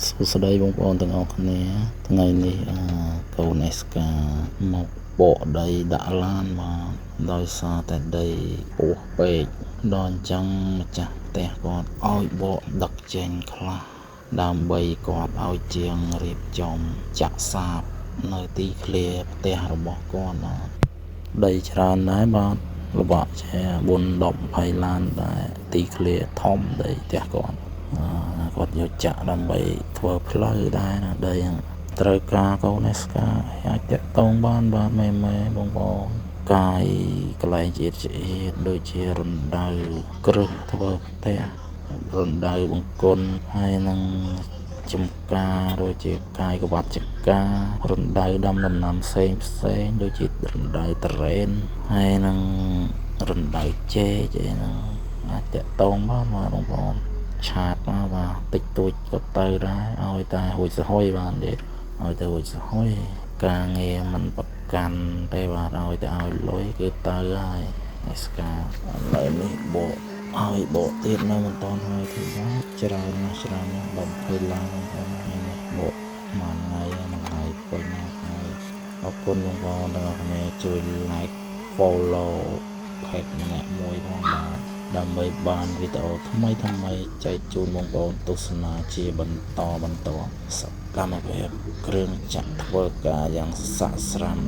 សួស្តីបងប្អូនទាំងអស់គ្នាថ្ងៃនេះកូន SK មកបកដីដាក់ឡានមកដោយសារតែដីពោះពេកដល់អញ្ចឹងម្ចាស់ផ្ទះគាត់ឲ្យបកដឹកចេញខ្លះដើម្បីគាត់ឲ្យជាងរៀបចំចាក់សាបនៅទីធ្លាផ្ទះរបស់គាត់ដីច្រើនដែរបាទលបាក់ជា4 10 20ឡានដែរទីធ្លាធំដីផ្ទះគាត់គាត់យកចាក់ដើម្បីធ្វើផ្លូវដែរណាដីត្រូវការកូន SK អាចតាក់ទងបានបាទម៉ែបងប្អូនកាយកន្លែងជាតិដូចជារណ្ដៅគ្រឹះធ្វើផ្ទះរណ្ដៅបង្គន់ហើយនឹងចំការដូចជាកាយក្បាត់ចការណ្ដៅដាំដំណាំផ្សេងដូចជារណ្ដៅតរ៉េនហើយនឹងរណ្ដៅចេកអីហ្នឹងអាចតាក់ទងបានបងប្អូនឆាតមកបាទតិចតួចក៏ទៅដែរឲ្យតែរួចសហុយបានទេឲ្យតែរួចសហុយការងារមិនប្រកាន់ទេបាទឲ្យតែឲ្យលុយគឺទៅហើយ SK ឥឡូវនេះបកឲ្យបកទៀតនៅមិនតន់ហើយទីបាទច្រើនណាស់20ឡើងហ្នឹងបកមួយថ្ងៃមួយថ្ងៃពេញហើយអរគុណបងប្អូនទាំងអស់គ្នាជួយ like follow page ម្នាក់មួយផងបាទដើម្បីបានវីដេអូថ្មីចែកជូនបងប្អូនទស្សនាជាបន្តសកម្មភាពគ្រឿងចាក់ធ្វើការយ៉ាងស័ក្តិសម